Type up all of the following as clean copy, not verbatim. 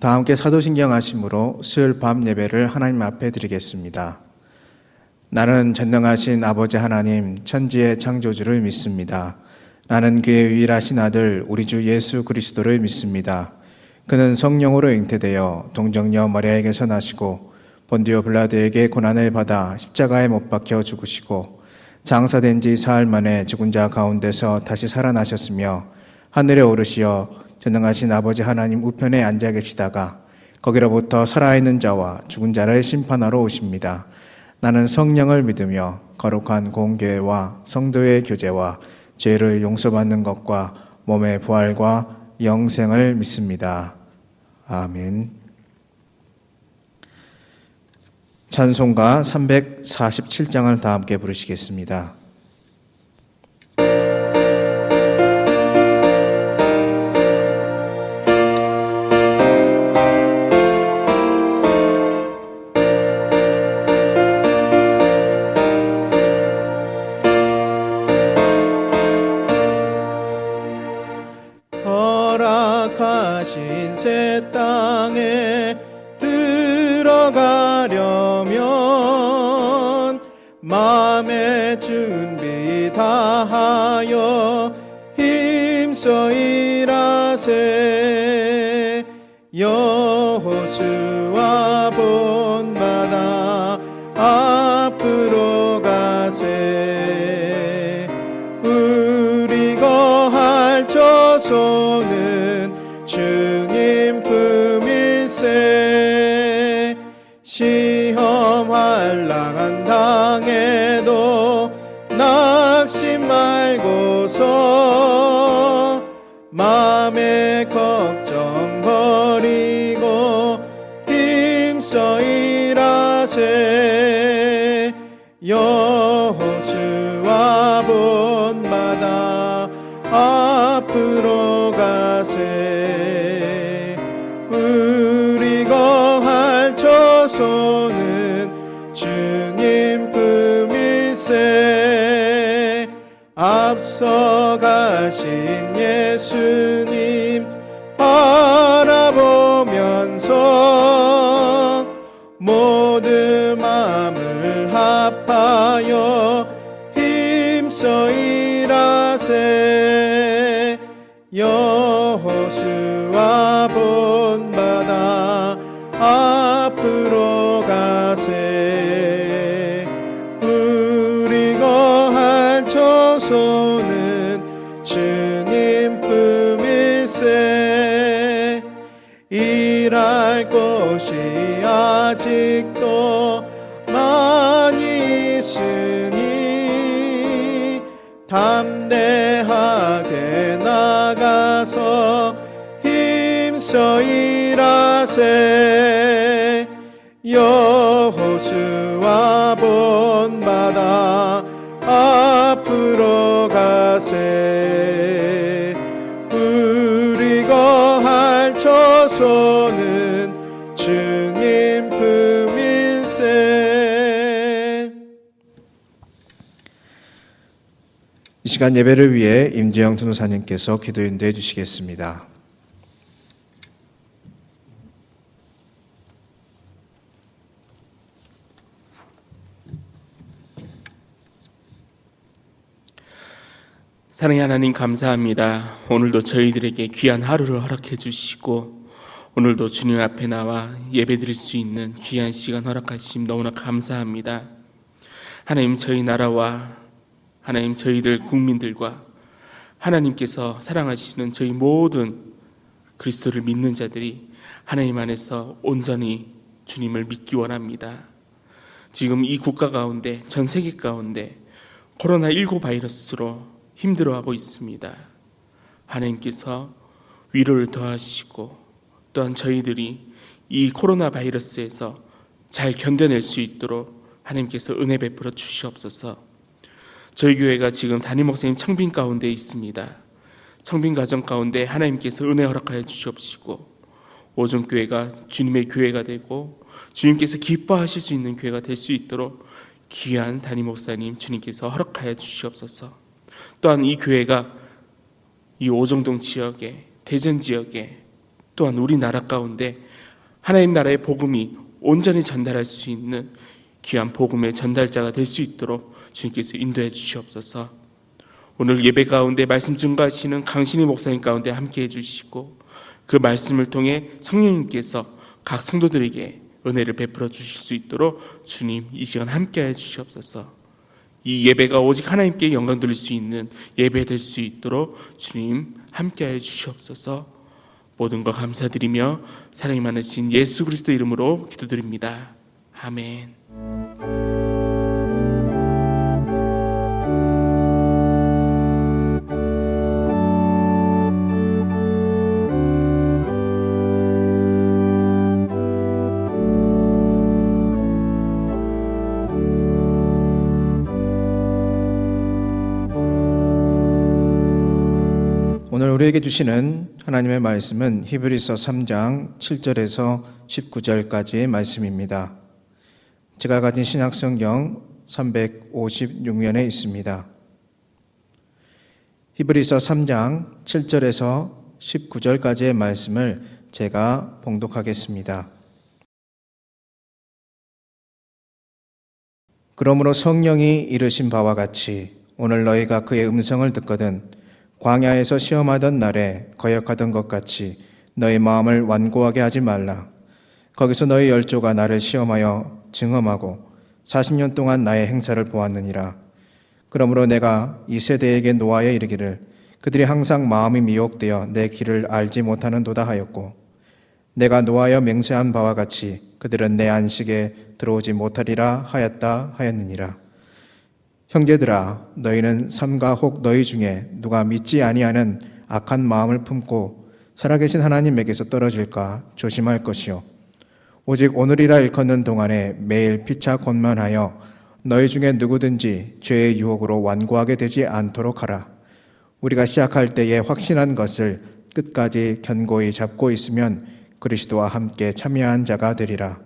다 함께 사도신경 하심으로 수요일 밤 예배를 하나님 앞에 드리겠습니다. 나는 전능하신 아버지 하나님 천지의 창조주를 믿습니다. 나는 그의 유일하신 아들 우리 주 예수 그리스도를 믿습니다. 그는 성령으로 잉태되어 동정녀 마리아에게서 나시고 본디오 빌라도에게 고난을 받아 십자가에 못 박혀 죽으시고 장사된 지 사흘 만에 죽은 자 가운데서 다시 살아나셨으며 하늘에 오르시어 전능하신 아버지 하나님 우편에 앉아 계시다가 거기로부터 살아있는 자와 죽은 자를 심판하러 오십니다. 나는 성령을 믿으며 거룩한 공교회와 성도의 교제와 죄를 용서받는 것과 몸의 부활과 영생을 믿습니다. 아멘. 찬송가 347장을 다 함께 부르시겠습니다. 허락하신 새 땅에 들어가려면 마음의 준비 다하여 힘써 일하세. 여호수아 본받아 앞으로 가세. 우리 거할 조소는 주님 품일세. 시험 환난한 당해도 낙심 말고서 마음의 걱정 버리고 힘써 일하세. 여호수아 본받아 앞으로 가세. 우리 거할 조소는 주님 품일세. 앞서 가신 예수님 바라보면서 모든 마음을 합하여 힘써 일하세. 여호수아 본받아 앞으로 가세. 우리 거할 조소는 주님 품일세. 일할 곳이 아직도 많이 있으니 담대하게 나가서 힘써 일하세. 여호수아 본받아 앞으로 가세. 우리 거할 조소는 주님 품일세. 이 시간 예배를 위해 임지영 전도사님께서 기도 인도해 주시겠습니다. 사랑의 하나님 감사합니다. 오늘도 저희들에게 귀한 하루를 허락해 주시고 오늘도 주님 앞에 나와 예배 드릴 수 있는 귀한 시간 허락하심 너무나 감사합니다. 하나님, 저희 나라와 하나님 저희들 국민들과 하나님께서 사랑하시는 저희 모든 그리스도를 믿는 자들이 하나님 안에서 온전히 주님을 믿기 원합니다. 지금 이 국가 가운데, 전 세계 가운데 코로나19 바이러스로 힘들어하고 있습니다. 하나님께서 위로를 더하시고 또한 저희들이 이 코로나 바이러스에서 잘 견뎌낼 수 있도록 하나님께서 은혜 베풀어 주시옵소서. 저희 교회가 지금 담임 목사님 청빙 가운데 있습니다. 청빙 과정 가운데 하나님께서 은혜 허락하여 주시옵시고 오종교회가 주님의 교회가 되고 주님께서 기뻐하실 수 있는 교회가 될 수 있도록 귀한 담임 목사님 주님께서 허락하여 주시옵소서. 또한 이 교회가 이 오정동 지역에, 대전 지역에, 또한 우리나라 가운데 하나님 나라의 복음이 온전히 전달할 수 있는 귀한 복음의 전달자가 될 수 있도록 주님께서 인도해 주시옵소서. 오늘 예배 가운데 말씀 증거하시는 강신희 목사님 가운데 함께해 주시고 그 말씀을 통해 성령님께서 각 성도들에게 은혜를 베풀어 주실 수 있도록 주님 이 시간 함께해 주시옵소서. 이 예배가 오직 하나님께 영광 돌릴 수 있는 예배 될 수 있도록 주님 함께해 주시옵소서. 모든 것 감사드리며 사랑이 많으신 예수 그리스도 이름으로 기도드립니다. 아멘. 오늘 우리에게 주시는 하나님의 말씀은 히브리서 3장 7절에서 19절까지의 말씀입니다. 제가 가진 신약성경 356면에 있습니다. 히브리서 3장 7절에서 19절까지의 말씀을 제가 봉독하겠습니다. 그러므로 성령이 이르신 바와 같이 오늘 너희가 그의 음성을 듣거든 광야에서 시험하던 날에 거역하던 것 같이 너희 마음을 완고하게 하지 말라. 거기서 너희 열조가 나를 시험하여 증험하고 40년 동안 나의 행사를 보았느니라. 그러므로 내가 이 세대에게 노하여 이르기를 그들이 항상 마음이 미혹되어 내 길을 알지 못하는도다 하였고 내가 노하여 맹세한 바와 같이 그들은 내 안식에 들어오지 못하리라 하였다 하였느니라. 형제들아 너희는 삼가 혹 너희 중에 누가 믿지 아니하는 악한 마음을 품고 살아계신 하나님에게서 떨어질까 조심할 것이요 오직 오늘이라 일컫는 동안에 매일 피차 권면하여 너희 중에 누구든지 죄의 유혹으로 완고하게 되지 않도록 하라. 우리가 시작할 때에 확신한 것을 끝까지 견고히 잡고 있으면 그리스도와 함께 참여한 자가 되리라.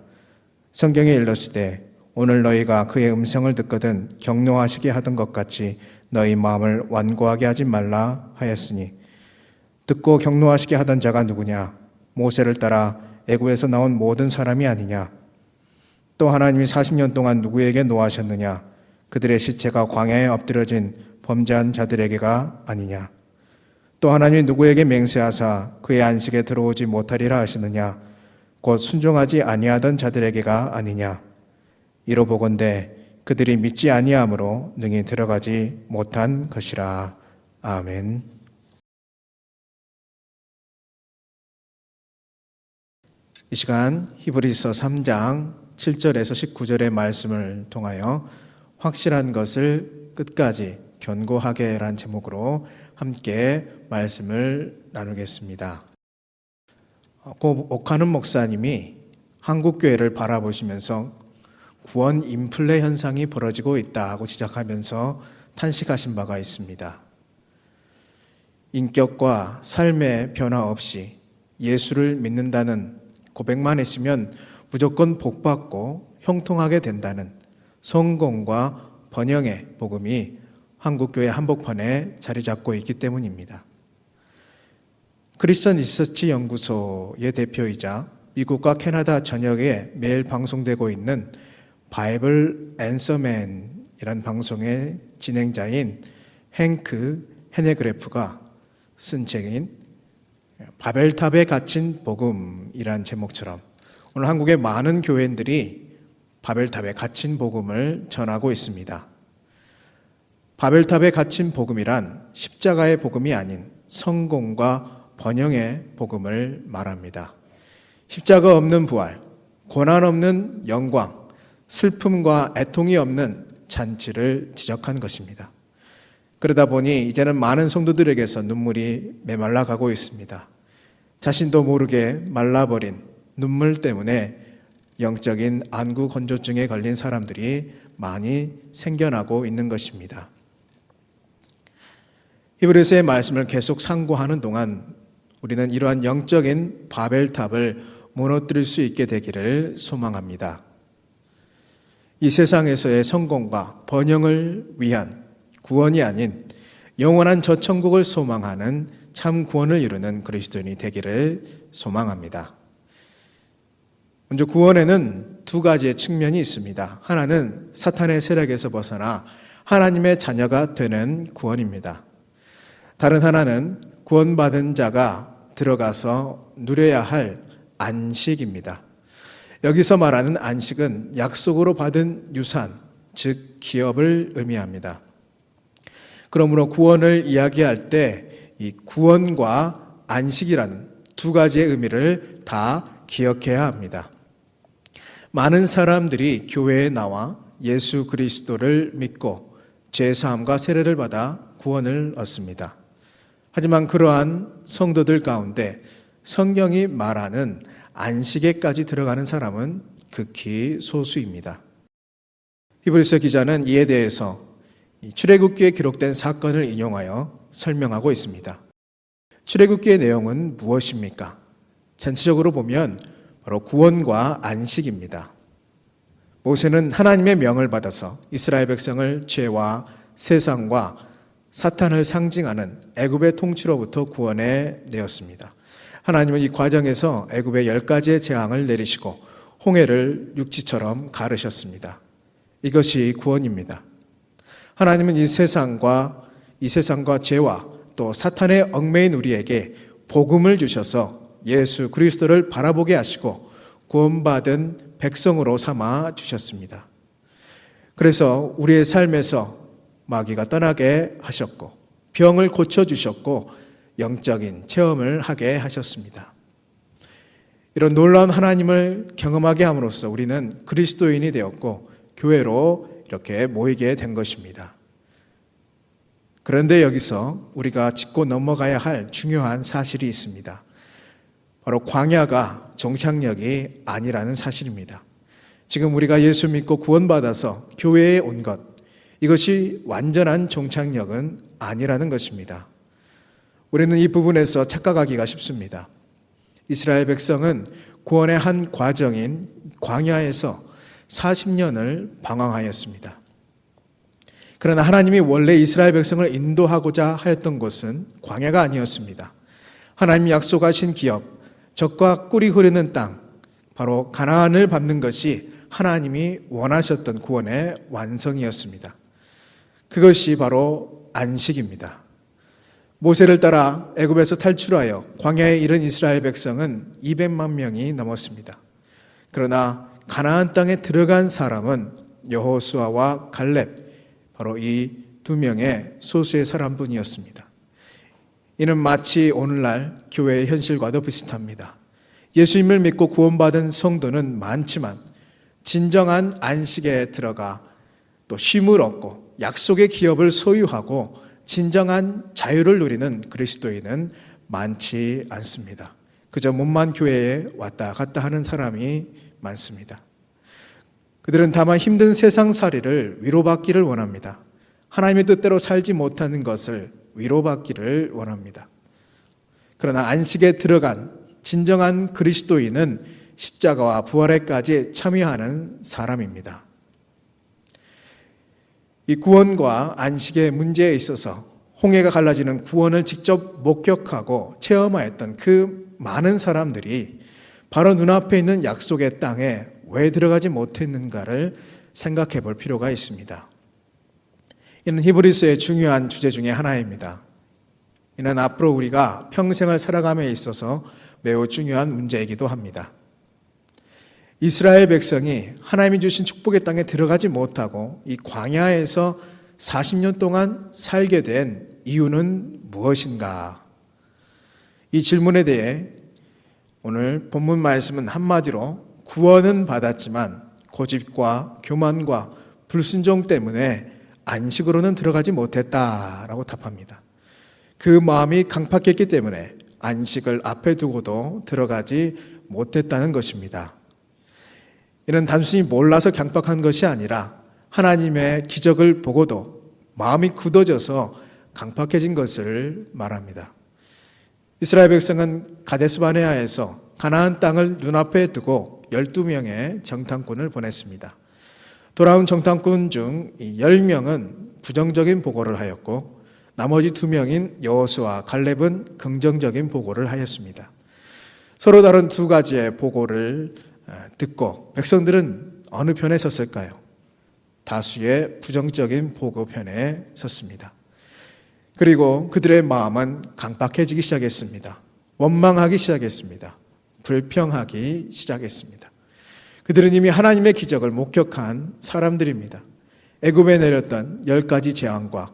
성경에 일렀으되 오늘 너희가 그의 음성을 듣거든 격노하시게 하던 것 같이 너희 마음을 완고하게 하지 말라 하였으니 듣고 격노하시게 하던 자가 누구냐? 모세를 따라 애굽에서 나온 모든 사람이 아니냐? 또 하나님이 40년 동안 누구에게 노하셨느냐? 그들의 시체가 광야에 엎드려진 범죄한 자들에게가 아니냐? 또 하나님이 누구에게 맹세하사 그의 안식에 들어오지 못하리라 하시느냐? 곧 순종하지 아니하던 자들에게가 아니냐? 이로 보건대 그들이 믿지 아니함으로 능히 들어가지 못한 것이라. 아멘. 이 시간 히브리서 3장 7절에서 19절의 말씀을 통하여 확실한 것을 끝까지 견고하게 란 제목으로 함께 말씀을 나누겠습니다. 고 옥하는 목사님이 한국교회를 바라보시면서 구원 인플레 현상이 벌어지고 있다고 지적하면서 탄식하신 바가 있습니다. 인격과 삶의 변화 없이 예수를 믿는다는 고백만 했으면 무조건 복받고 형통하게 된다는 성공과 번영의 복음이 한국교회 한복판에 자리 잡고 있기 때문입니다. 크리스천 리서치 연구소의 대표이자 미국과 캐나다 전역에 매일 방송되고 있는 바이블 앤서맨이란 방송의 진행자인 행크 헤네그래프가 쓴 책인 바벨탑에 갇힌 복음이란 제목처럼 오늘 한국의 많은 교회들이 바벨탑에 갇힌 복음을 전하고 있습니다. 바벨탑에 갇힌 복음이란 십자가의 복음이 아닌 성공과 번영의 복음을 말합니다. 십자가 없는 부활, 고난 없는 영광, 슬픔과 애통이 없는 잔치를 지적한 것입니다. 그러다 보니 이제는 많은 성도들에게서 눈물이 메말라 가고 있습니다. 자신도 모르게 말라버린 눈물 때문에 영적인 안구 건조증에 걸린 사람들이 많이 생겨나고 있는 것입니다. 히브리서의 말씀을 계속 상고하는 동안 우리는 이러한 영적인 바벨탑을 무너뜨릴 수 있게 되기를 소망합니다. 이 세상에서의 성공과 번영을 위한 구원이 아닌 영원한 저 천국을 소망하는 참 구원을 이루는 그리스도인이 되기를 소망합니다. 먼저 구원에는 두 가지의 측면이 있습니다. 하나는 사탄의 세력에서 벗어나 하나님의 자녀가 되는 구원입니다. 다른 하나는 구원받은 자가 들어가서 누려야 할 안식입니다. 여기서 말하는 안식은 약속으로 받은 유산, 즉 기업을 의미합니다. 그러므로 구원을 이야기할 때 이 구원과 안식이라는 두 가지의 의미를 다 기억해야 합니다. 많은 사람들이 교회에 나와 예수 그리스도를 믿고 죄사함과 세례를 받아 구원을 얻습니다. 하지만 그러한 성도들 가운데 성경이 말하는 안식에까지 들어가는 사람은 극히 소수입니다. 히브리서 기자는 이에 대해서 출애굽기에 기록된 사건을 인용하여 설명하고 있습니다. 출애굽기의 내용은 무엇입니까? 전체적으로 보면 바로 구원과 안식입니다. 모세는 하나님의 명을 받아서 이스라엘 백성을 죄와 세상과 사탄을 상징하는 애굽의 통치로부터 구원해 내었습니다. 하나님은 이 과정에서 애굽에 10가지의 재앙을 내리시고 홍해를 육지처럼 가르셨습니다. 이것이 구원입니다. 하나님은 이 세상과 죄와 또 사탄의 얽매인 우리에게 복음을 주셔서 예수 그리스도를 바라보게 하시고 구원받은 백성으로 삼아 주셨습니다. 그래서 우리의 삶에서 마귀가 떠나게 하셨고 병을 고쳐주셨고 영적인 체험을 하게 하셨습니다. 이런 놀라운 하나님을 경험하게 함으로써 우리는 그리스도인이 되었고 교회로 이렇게 모이게 된 것입니다. 그런데 여기서 우리가 짚고 넘어가야 할 중요한 사실이 있습니다. 바로 광야가 종착역이 아니라는 사실입니다. 지금 우리가 예수 믿고 구원받아서 교회에 온 것, 이것이 완전한 종착역은 아니라는 것입니다. 우리는 이 부분에서 착각하기가 쉽습니다. 이스라엘 백성은 구원의 한 과정인 광야에서 40년을 방황하였습니다. 그러나 하나님이 원래 이스라엘 백성을 인도하고자 하였던 것은 광야가 아니었습니다. 하나님이 약속하신 기업, 젖과 꿀이 흐르는 땅, 바로 가나안을 밟는 것이 하나님이 원하셨던 구원의 완성이었습니다. 그것이 바로 안식입니다. 모세를 따라 애굽에서 탈출하여 광야에 이른 이스라엘 백성은 200만 명이 넘었습니다. 그러나 가나안 땅에 들어간 사람은 여호수아와 갈렙, 바로 이 두 명의 소수의 사람뿐이었습니다. 이는 마치 오늘날 교회의 현실과도 비슷합니다. 예수님을 믿고 구원받은 성도는 많지만 진정한 안식에 들어가 또 쉼을 얻고 약속의 기업을 소유하고 진정한 자유를 누리는 그리스도인은 많지 않습니다. 그저 몸만 교회에 왔다 갔다 하는 사람이 많습니다. 그들은 다만 힘든 세상살이를 위로받기를 원합니다. 하나님의 뜻대로 살지 못하는 것을 위로받기를 원합니다. 그러나 안식에 들어간 진정한 그리스도인은 십자가와 부활에까지 참여하는 사람입니다. 이 구원과 안식의 문제에 있어서 홍해가 갈라지는 구원을 직접 목격하고 체험하였던 그 많은 사람들이 바로 눈앞에 있는 약속의 땅에 왜 들어가지 못했는가를 생각해 볼 필요가 있습니다. 이는 히브리서의 중요한 주제 중에 하나입니다. 이는 앞으로 우리가 평생을 살아감에 있어서 매우 중요한 문제이기도 합니다. 이스라엘 백성이 하나님이 주신 축복의 땅에 들어가지 못하고 이 광야에서 40년 동안 살게 된 이유는 무엇인가? 이 질문에 대해 오늘 본문 말씀은 한마디로 구원은 받았지만 고집과 교만과 불순종 때문에 안식으로는 들어가지 못했다라고 답합니다. 그 마음이 강팍했기 때문에 안식을 앞에 두고도 들어가지 못했다는 것입니다. 이는 단순히 몰라서 강박한 것이 아니라 하나님의 기적을 보고도 마음이 굳어져서 강박해진 것을 말합니다. 이스라엘 백성은 가데스 바네아에서 가나안 땅을 눈앞에 두고 12명의 정탐꾼을 보냈습니다. 돌아온 정탐꾼 중 10명은 부정적인 보고를 하였고 나머지 2명인 여호수아와 갈렙은 긍정적인 보고를 하였습니다. 서로 다른 두 가지의 보고를 듣고 백성들은 어느 편에 섰을까요? 다수의 부정적인 보고 편에 섰습니다. 그리고 그들의 마음은 강박해지기 시작했습니다. 원망하기 시작했습니다. 불평하기 시작했습니다. 그들은 이미 하나님의 기적을 목격한 사람들입니다. 애굽에 내렸던 10가지 재앙과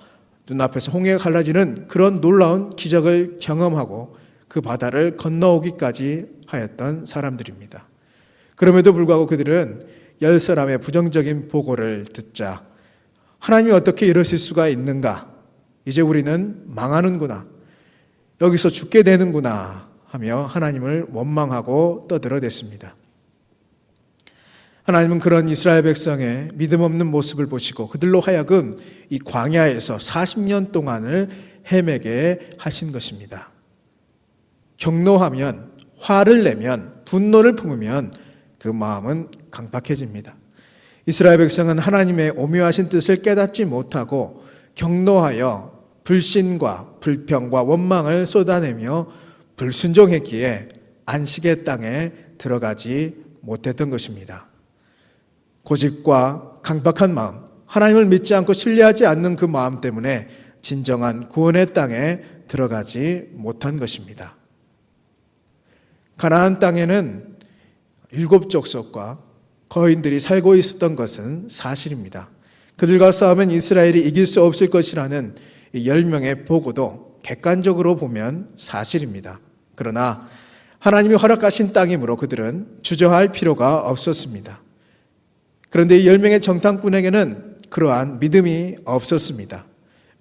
눈앞에서 홍해가 갈라지는 그런 놀라운 기적을 경험하고 그 바다를 건너오기까지 하였던 사람들입니다. 그럼에도 불구하고 그들은 10사람의 부정적인 보고를 듣자 하나님이 어떻게 이러실 수가 있는가? 이제 우리는 망하는구나. 여기서 죽게 되는구나 하며 하나님을 원망하고 떠들어댔습니다. 하나님은 그런 이스라엘 백성의 믿음 없는 모습을 보시고 그들로 하여금 이 광야에서 40년 동안을 헤매게 하신 것입니다. 경노하면, 화를 내면, 분노를 품으면 그 마음은 강박해집니다. 이스라엘 백성은 하나님의 오묘하신 뜻을 깨닫지 못하고 경노하여 불신과 불평과 원망을 쏟아내며 불순종했기에 안식의 땅에 들어가지 못했던 것입니다. 고집과 강박한 마음, 하나님을 믿지 않고 신뢰하지 않는 그 마음 때문에 진정한 구원의 땅에 들어가지 못한 것입니다. 가나안 땅에는 7족속과 거인들이 살고 있었던 것은 사실입니다. 그들과 싸우면 이스라엘이 이길 수 없을 것이라는 10명의 보고도 객관적으로 보면 사실입니다. 그러나 하나님이 허락하신 땅이므로 그들은 주저할 필요가 없었습니다. 그런데 이 10명의 정탐꾼에게는 그러한 믿음이 없었습니다.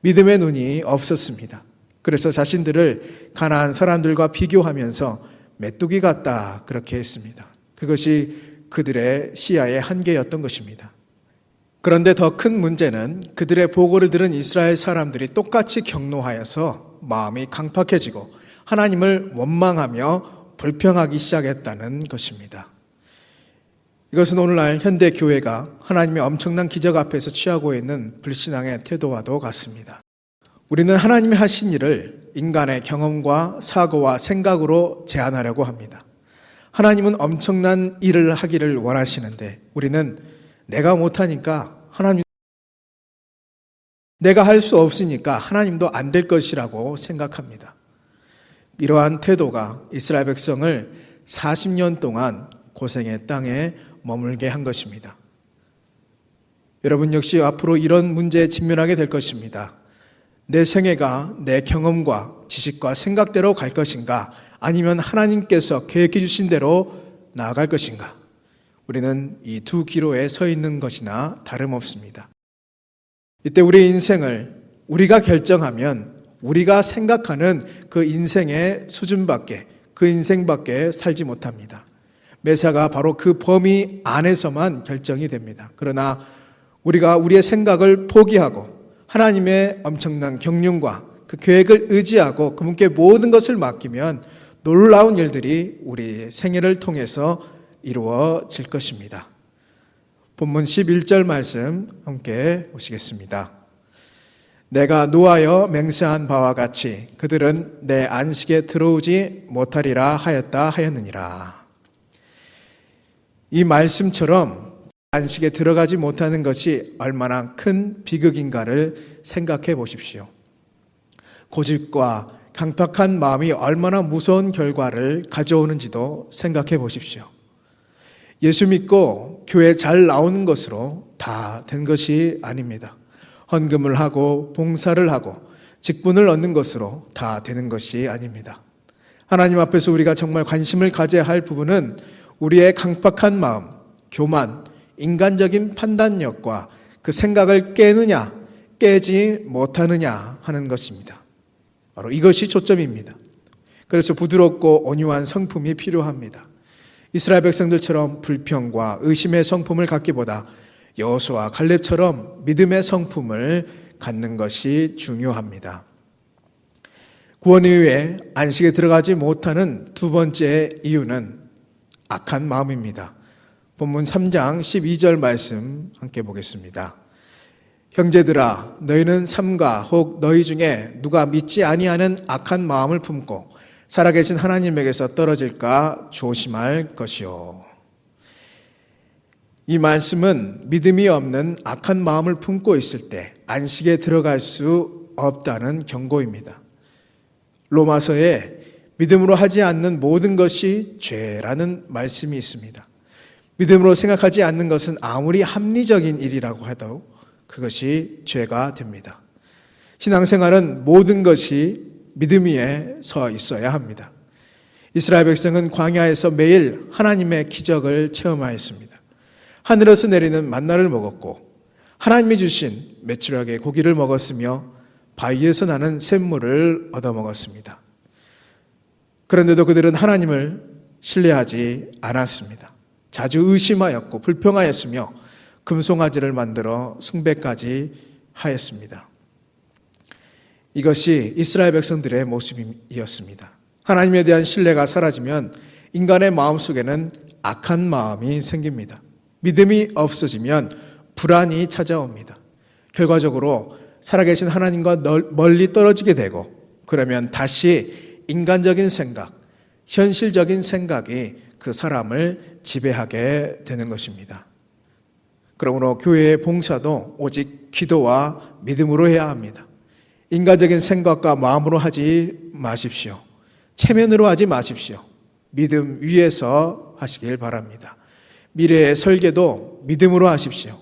믿음의 눈이 없었습니다. 그래서 자신들을 가나안 사람들과 비교하면서 메뚜기 같다 그렇게 했습니다. 그것이 그들의 시야의 한계였던 것입니다. 그런데 더 큰 문제는 그들의 보고를 들은 이스라엘 사람들이 똑같이 경노하여서 마음이 강팍해지고 하나님을 원망하며 불평하기 시작했다는 것입니다. 이것은 오늘날 현대 교회가 하나님의 엄청난 기적 앞에서 취하고 있는 불신앙의 태도와도 같습니다. 우리는 하나님이 하신 일을 인간의 경험과 사고와 생각으로 제한하려고 합니다. 하나님은 엄청난 일을 하기를 원하시는데 우리는 내가 못하니까 하나님, 내가 할 수 없으니까 하나님도 안 될 것이라고 생각합니다. 이러한 태도가 이스라엘 백성을 40년 동안 고생의 땅에 머물게 한 것입니다. 여러분 역시 앞으로 이런 문제에 직면하게 될 것입니다. 내 생애가 내 경험과 지식과 생각대로 갈 것인가? 아니면 하나님께서 계획해 주신 대로 나아갈 것인가? 우리는 이 두 기로에 서 있는 것이나 다름없습니다. 이때 우리의 인생을 우리가 결정하면 우리가 생각하는 그 인생의 수준밖에, 그 인생밖에 살지 못합니다. 매사가 바로 그 범위 안에서만 결정이 됩니다. 그러나 우리가 우리의 생각을 포기하고 하나님의 엄청난 경륜과 그 계획을 의지하고 그분께 모든 것을 맡기면 놀라운 일들이 우리 생애를 통해서 이루어질 것입니다. 본문 11절 말씀 함께 보시겠습니다. 내가 노하여 맹세한 바와 같이 그들은 내 안식에 들어오지 못하리라 하였다 하였느니라. 이 말씀처럼 안식에 들어가지 못하는 것이 얼마나 큰 비극인가를 생각해 보십시오. 고집과 강팍한 마음이 얼마나 무서운 결과를 가져오는지도 생각해 보십시오. 예수 믿고 교회 잘 나오는 것으로 다 된 것이 아닙니다. 헌금을 하고 봉사를 하고 직분을 얻는 것으로 다 되는 것이 아닙니다. 하나님 앞에서 우리가 정말 관심을 가져야 할 부분은 우리의 강팍한 마음, 교만, 인간적인 판단력과 그 생각을 깨느냐, 깨지 못하느냐 하는 것입니다. 바로 이것이 초점입니다. 그래서 부드럽고 온유한 성품이 필요합니다. 이스라엘 백성들처럼 불평과 의심의 성품을 갖기보다 여호수아 갈렙처럼 믿음의 성품을 갖는 것이 중요합니다. 구원 이후에 안식에 들어가지 못하는 두 번째 이유는 악한 마음입니다. 본문 3장 12절 말씀 함께 보겠습니다. 형제들아, 너희는 삼가 혹 너희 중에 누가 믿지 아니하는 악한 마음을 품고 살아계신 하나님에게서 떨어질까 조심할 것이요. 이 말씀은 믿음이 없는 악한 마음을 품고 있을 때 안식에 들어갈 수 없다는 경고입니다. 로마서에 믿음으로 하지 않는 모든 것이 죄라는 말씀이 있습니다. 믿음으로 생각하지 않는 것은 아무리 합리적인 일이라고 해도 그것이 죄가 됩니다. 신앙생활은 모든 것이 믿음 위에 서 있어야 합니다. 이스라엘 백성은 광야에서 매일 하나님의 기적을 체험하였습니다. 하늘에서 내리는 만나를 먹었고 하나님이 주신 메추라기 고기를 먹었으며 바위에서 나는 샘물을 얻어먹었습니다. 그런데도 그들은 하나님을 신뢰하지 않았습니다. 자주 의심하였고 불평하였으며 금송아지를 만들어 숭배까지 하였습니다. 이것이 이스라엘 백성들의 모습이었습니다. 하나님에 대한 신뢰가 사라지면 인간의 마음속에는 악한 마음이 생깁니다. 믿음이 없어지면 불안이 찾아옵니다. 결과적으로 살아계신 하나님과 멀리 떨어지게 되고 그러면 다시 인간적인 생각, 현실적인 생각이 그 사람을 지배하게 되는 것입니다. 그러므로 교회의 봉사도 오직 기도와 믿음으로 해야 합니다. 인간적인 생각과 마음으로 하지 마십시오. 체면으로 하지 마십시오. 믿음 위에서 하시길 바랍니다. 미래의 설계도 믿음으로 하십시오.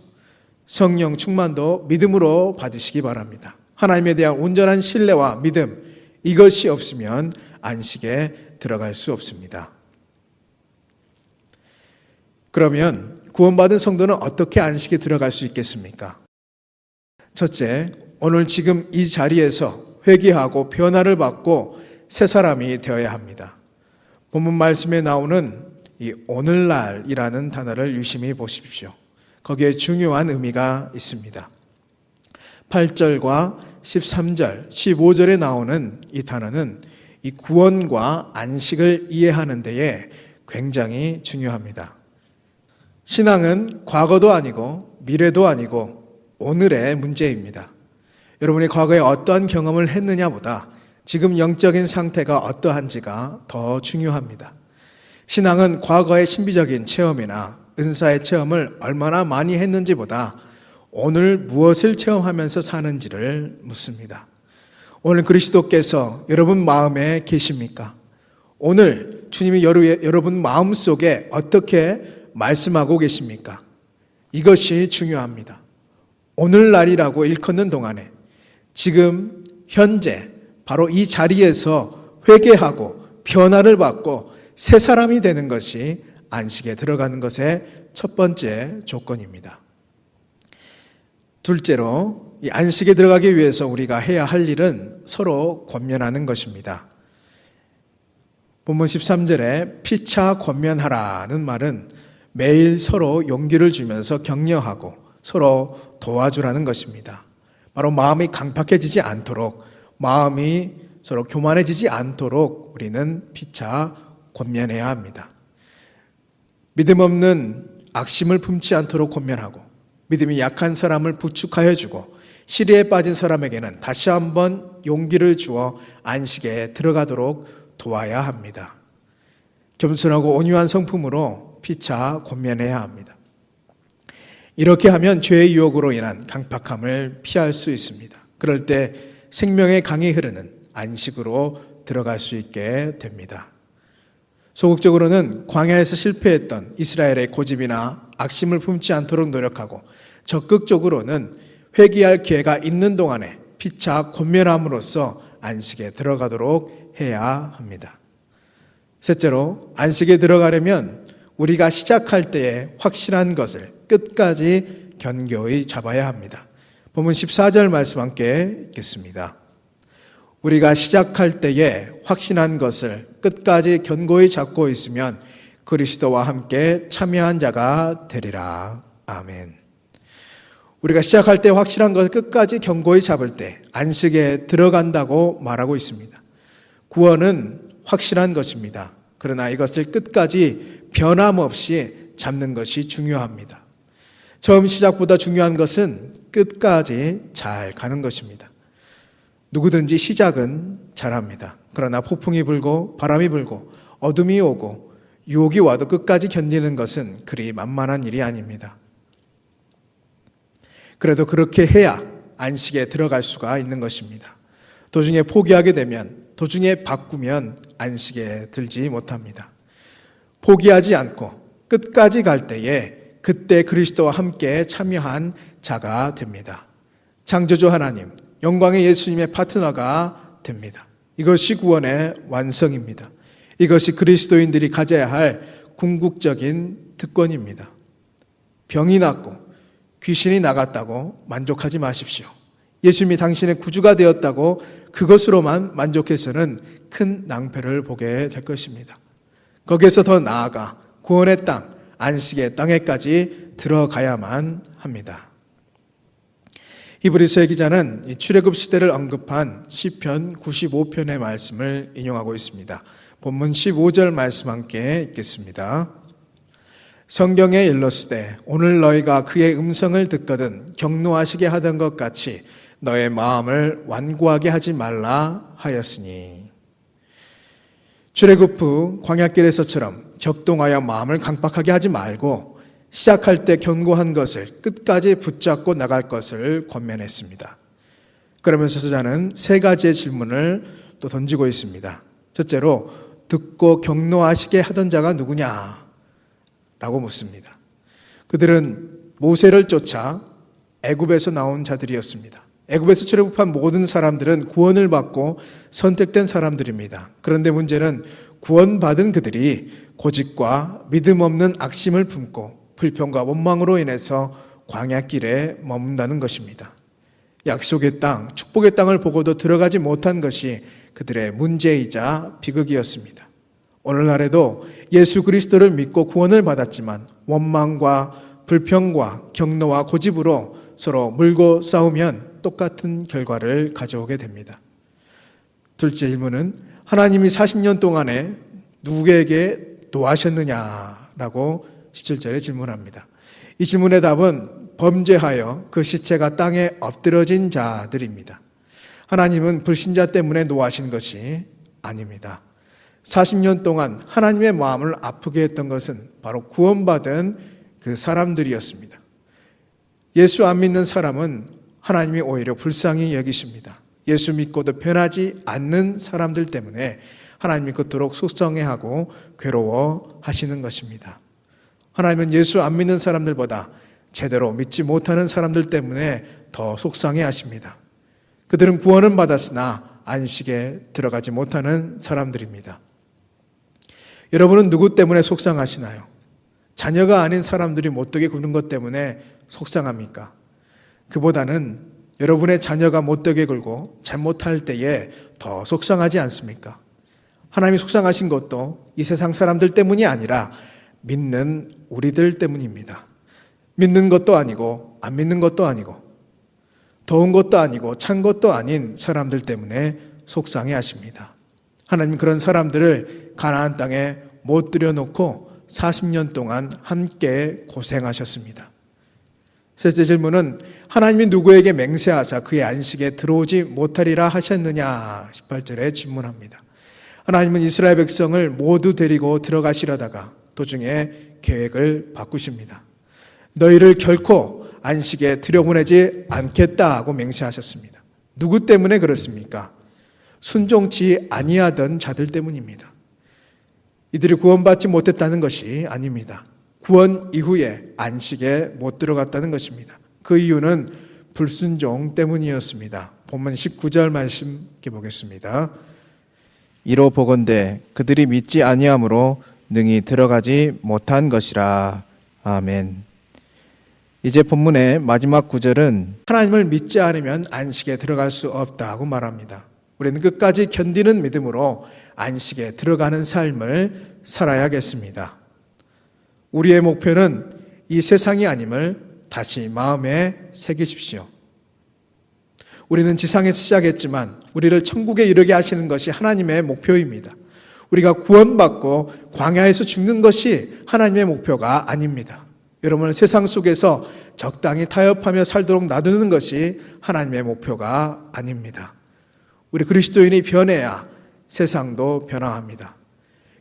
성령 충만도 믿음으로 받으시기 바랍니다. 하나님에 대한 온전한 신뢰와 믿음, 이것이 없으면 안식에 들어갈 수 없습니다. 그러면 구원받은 성도는 어떻게 안식에 들어갈 수 있겠습니까? 첫째, 오늘 지금 이 자리에서 회개하고 변화를 받고 새 사람이 되어야 합니다. 본문 말씀에 나오는 이 오늘날이라는 단어를 유심히 보십시오. 거기에 중요한 의미가 있습니다. 8절과 13절, 15절에 나오는 이 단어는 이 구원과 안식을 이해하는 데에 굉장히 중요합니다. 신앙은 과거도 아니고 미래도 아니고 오늘의 문제입니다. 여러분이 과거에 어떠한 경험을 했느냐보다 지금 영적인 상태가 어떠한지가 더 중요합니다. 신앙은 과거의 신비적인 체험이나 은사의 체험을 얼마나 많이 했는지보다 오늘 무엇을 체험하면서 사는지를 묻습니다. 오늘 그리스도께서 여러분 마음에 계십니까? 오늘 주님이 여러분 마음속에 어떻게 말씀하고 계십니까? 이것이 중요합니다. 오늘날이라고 일컫는 동안에 지금 현재 바로 이 자리에서 회개하고 변화를 받고 새 사람이 되는 것이 안식에 들어가는 것의 첫 번째 조건입니다. 둘째로 이 안식에 들어가기 위해서 우리가 해야 할 일은 서로 권면하는 것입니다. 본문 13절에 피차 권면하라는 말은 매일 서로 용기를 주면서 격려하고 서로 도와주라는 것입니다. 바로 마음이 강팍해지지 않도록, 마음이 서로 교만해지지 않도록 우리는 피차 권면해야 합니다. 믿음 없는 악심을 품지 않도록 권면하고 믿음이 약한 사람을 부축하여 주고 시리에 빠진 사람에게는 다시 한번 용기를 주어 안식에 들어가도록 도와야 합니다. 겸손하고 온유한 성품으로 피차 권면해야 합니다. 이렇게 하면 죄의 유혹으로 인한 강팍함을 피할 수 있습니다. 그럴 때 생명의 강이 흐르는 안식으로 들어갈 수 있게 됩니다. 소극적으로는 광야에서 실패했던 이스라엘의 고집이나 악심을 품지 않도록 노력하고 적극적으로는 회개할 기회가 있는 동안에 피차 권면함으로써 안식에 들어가도록 해야 합니다. 셋째로 안식에 들어가려면 우리가 시작할 때에 확실한 것을 끝까지 견고히 잡아야 합니다. 본문 14절 말씀 함께 읽겠습니다. 우리가 시작할 때에 확신한 것을 끝까지 견고히 잡고 있으면 그리스도와 함께 참여한 자가 되리라. 아멘. 우리가 시작할 때 확실한 것을 끝까지 견고히 잡을 때 안식에 들어간다고 말하고 있습니다. 구원은 확실한 것입니다. 그러나 이것을 끝까지 변함없이 잡는 것이 중요합니다. 처음 시작보다 중요한 것은 끝까지 잘 가는 것입니다. 누구든지 시작은 잘합니다. 그러나 폭풍이 불고 바람이 불고 어둠이 오고 유혹이 와도 끝까지 견디는 것은 그리 만만한 일이 아닙니다. 그래도 그렇게 해야 안식에 들어갈 수가 있는 것입니다. 도중에 포기하게 되면, 도중에 바꾸면 안식에 들지 못합니다. 포기하지 않고 끝까지 갈 때에 그때 그리스도와 함께 참여한 자가 됩니다. 창조주 하나님, 영광의 예수님의 파트너가 됩니다. 이것이 구원의 완성입니다. 이것이 그리스도인들이 가져야 할 궁극적인 특권입니다. 병이 낫고 귀신이 나갔다고 만족하지 마십시오. 예수님이 당신의 구주가 되었다고 그것으로만 만족해서는 큰 낭패를 보게 될 것입니다. 거기에서 더 나아가 구원의 땅, 안식의 땅에까지 들어가야만 합니다. 히브리서의 기자는 이 출애굽 시대를 언급한 시편 95편의 말씀을 인용하고 있습니다. 본문 15절 말씀 함께 읽겠습니다. 성경에 일렀으되 오늘 너희가 그의 음성을 듣거든 경노하시게 하던 것 같이 너의 마음을 완고하게 하지 말라 하였으니. 출애굽 후 광야길에서처럼 격동하여 마음을 강박하게 하지 말고 시작할 때 견고한 것을 끝까지 붙잡고 나갈 것을 권면했습니다. 그러면서 저자는 세 가지의 질문을 또 던지고 있습니다. 첫째로 듣고 경노하시게 하던 자가 누구냐? 라고 묻습니다. 그들은 모세를 쫓아 애굽에서 나온 자들이었습니다. 애굽에서 출애굽한 모든 사람들은 구원을 받고 선택된 사람들입니다. 그런데 문제는 구원받은 그들이 고집과 믿음 없는 악심을 품고 불평과 원망으로 인해서 광야길에 머문다는 것입니다. 약속의 땅, 축복의 땅을 보고도 들어가지 못한 것이 그들의 문제이자 비극이었습니다. 오늘날에도 예수 그리스도를 믿고 구원을 받았지만 원망과 불평과 경노와 고집으로 서로 물고 싸우면 똑같은 결과를 가져오게 됩니다. 둘째 질문은 하나님이 40년 동안에 누구에게 노하셨느냐라고 17절에 질문합니다. 이 질문의 답은 범죄하여 그 시체가 땅에 엎드러진 자들입니다. 하나님은 불신자 때문에 노하신 것이 아닙니다. 40년 동안 하나님의 마음을 아프게 했던 것은 바로 구원받은 그 사람들이었습니다. 예수 안 믿는 사람은 하나님이 오히려 불쌍히 여기십니다. 예수 믿고도 변하지 않는 사람들 때문에 하나님이 그토록 속상해하고 괴로워하시는 것입니다. 하나님은 예수 안 믿는 사람들보다 제대로 믿지 못하는 사람들 때문에 더 속상해하십니다. 그들은 구원은 받았으나 안식에 들어가지 못하는 사람들입니다. 여러분은 누구 때문에 속상하시나요? 자녀가 아닌 사람들이 못되게 구는 것 때문에 속상합니까? 그보다는 여러분의 자녀가 못되게 굴고 잘못할 때에 더 속상하지 않습니까? 하나님이 속상하신 것도 이 세상 사람들 때문이 아니라 믿는 우리들 때문입니다. 믿는 것도 아니고 안 믿는 것도 아니고 더운 것도 아니고 찬 것도 아닌 사람들 때문에 속상해 하십니다. 하나님 그런 사람들을 가나안 땅에 못 들여놓고 40년 동안 함께 고생하셨습니다. 셋째 질문은 하나님이 누구에게 맹세하사 그의 안식에 들어오지 못하리라 하셨느냐 18절에 질문합니다. 하나님은 이스라엘 백성을 모두 데리고 들어가시려다가 도중에 계획을 바꾸십니다. 너희를 결코 안식에 들여보내지 않겠다고 맹세하셨습니다. 누구 때문에 그렇습니까? 순종치 아니하던 자들 때문입니다. 이들이 구원받지 못했다는 것이 아닙니다. 구원 이후에 안식에 못 들어갔다는 것입니다. 그 이유는 불순종 때문이었습니다. 본문 19절 말씀 보겠습니다. 이로 보건대 그들이 믿지 아니함으로 능히 들어가지 못한 것이라. 아멘. 이제 본문의 마지막 구절은 하나님을 믿지 않으면 안식에 들어갈 수 없다고 말합니다. 우리는 끝까지 견디는 믿음으로 안식에 들어가는 삶을 살아야겠습니다. 우리의 목표는 이 세상이 아님을 다시 마음에 새기십시오. 우리는 지상에서 시작했지만 우리를 천국에 이르게 하시는 것이 하나님의 목표입니다. 우리가 구원받고 광야에서 죽는 것이 하나님의 목표가 아닙니다. 여러분은 세상 속에서 적당히 타협하며 살도록 놔두는 것이 하나님의 목표가 아닙니다. 우리 그리스도인이 변해야 세상도 변화합니다.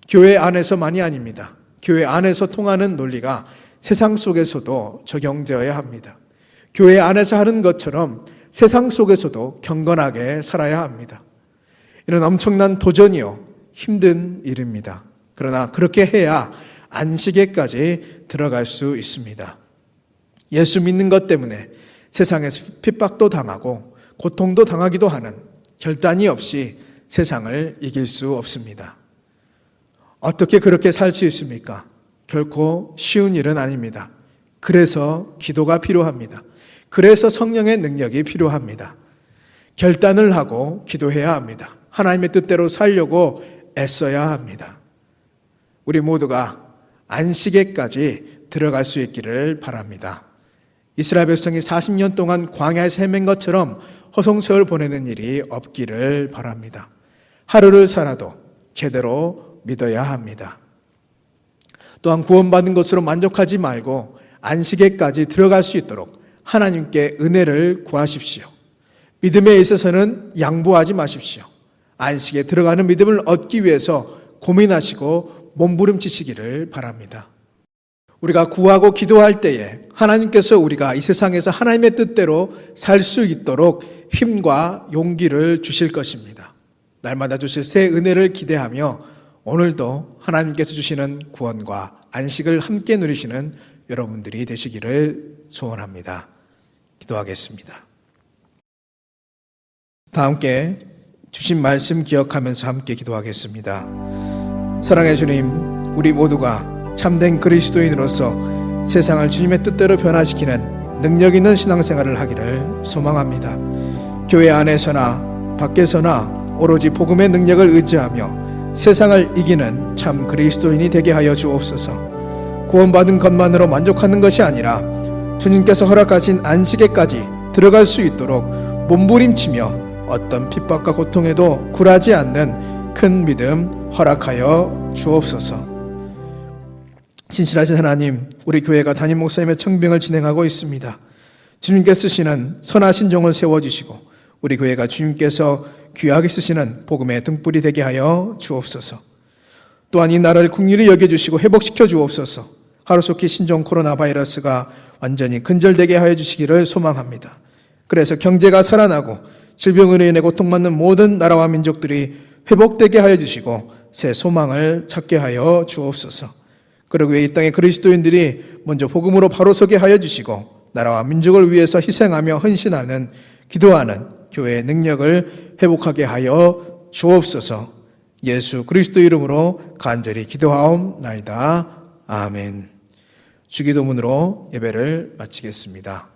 교회 안에서만이 아닙니다. 교회 안에서 통하는 논리가 세상 속에서도 적용되어야 합니다. 교회 안에서 하는 것처럼 세상 속에서도 경건하게 살아야 합니다. 이런 엄청난 도전이요, 힘든 일입니다. 그러나 그렇게 해야 안식에까지 들어갈 수 있습니다. 예수 믿는 것 때문에 세상에서 핍박도 당하고 고통도 당하기도 하는 결단이 없이 세상을 이길 수 없습니다. 어떻게 그렇게 살 수 있습니까? 결코 쉬운 일은 아닙니다. 그래서 기도가 필요합니다. 그래서 성령의 능력이 필요합니다. 결단을 하고 기도해야 합니다. 하나님의 뜻대로 살려고 애써야 합니다. 우리 모두가 안식에까지 들어갈 수 있기를 바랍니다. 이스라엘 백성이 40년 동안 광야에서 헤맨 것처럼 허송세월 보내는 일이 없기를 바랍니다. 하루를 살아도 제대로 믿어야 합니다. 또한 구원받은 것으로 만족하지 말고 안식에까지 들어갈 수 있도록 하나님께 은혜를 구하십시오. 믿음에 있어서는 양보하지 마십시오. 안식에 들어가는 믿음을 얻기 위해서 고민하시고 몸부림치시기를 바랍니다. 우리가 구하고 기도할 때에 하나님께서 우리가 이 세상에서 하나님의 뜻대로 살 수 있도록 힘과 용기를 주실 것입니다. 날마다 주실 새 은혜를 기대하며 오늘도 하나님께서 주시는 구원과 안식을 함께 누리시는 여러분들이 되시기를 소원합니다. 기도하겠습니다. 다 함께 주신 말씀 기억하면서 함께 기도하겠습니다. 사랑의 주님, 우리 모두가 참된 그리스도인으로서 세상을 주님의 뜻대로 변화시키는 능력 있는 신앙생활을 하기를 소망합니다. 교회 안에서나 밖에서나 오로지 복음의 능력을 의지하며 세상을 이기는 참 그리스도인이 되게 하여 주옵소서. 구원받은 것만으로 만족하는 것이 아니라 주님께서 허락하신 안식에까지 들어갈 수 있도록 몸부림치며 어떤 핍박과 고통에도 굴하지 않는 큰 믿음 허락하여 주옵소서. 진실하신 하나님, 우리 교회가 담임 목사님의 청빙을 진행하고 있습니다. 주님께서 쓰시는 선하신 종을 세워주시고 우리 교회가 주님께서 귀하게 쓰시는 복음의 등불이 되게 하여 주옵소서. 또한 이 나라를 긍휼히 여겨주시고 회복시켜 주옵소서. 하루속히 신종 코로나 바이러스가 완전히 근절되게 하여 주시기를 소망합니다. 그래서 경제가 살아나고 질병으로 인해 고통받는 모든 나라와 민족들이 회복되게 하여 주시고 새 소망을 찾게 하여 주옵소서. 그러기 위해 이 땅의 그리스도인들이 먼저 복음으로 바로 서게 하여 주시고 나라와 민족을 위해서 희생하며 헌신하는 기도하는 교회의 능력을 회복하게 하여 주옵소서. 예수 그리스도 이름으로 간절히 기도하옵나이다. 아멘. 주기도문으로 예배를 마치겠습니다.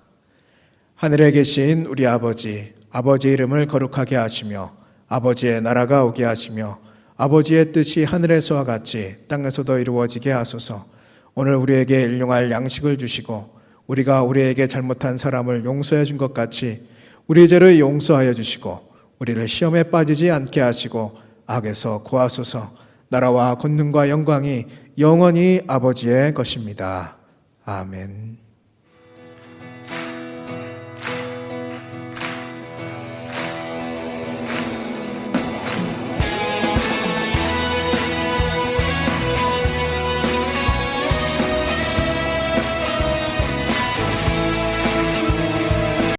하늘에 계신 우리 아버지, 아버지의 이름을 거룩하게 하시며 아버지의 나라가 오게 하시며 아버지의 뜻이 하늘에서와 같이 땅에서도 이루어지게 하소서. 오늘 우리에게 일용할 양식을 주시고 우리가 우리에게 잘못한 사람을 용서해 준 것 같이 우리 죄를 용서하여 주시고 우리를 시험에 빠지지 않게 하시고 악에서 구하소서. 나라와 권능과 영광이 영원히 아버지의 것입니다. 아멘.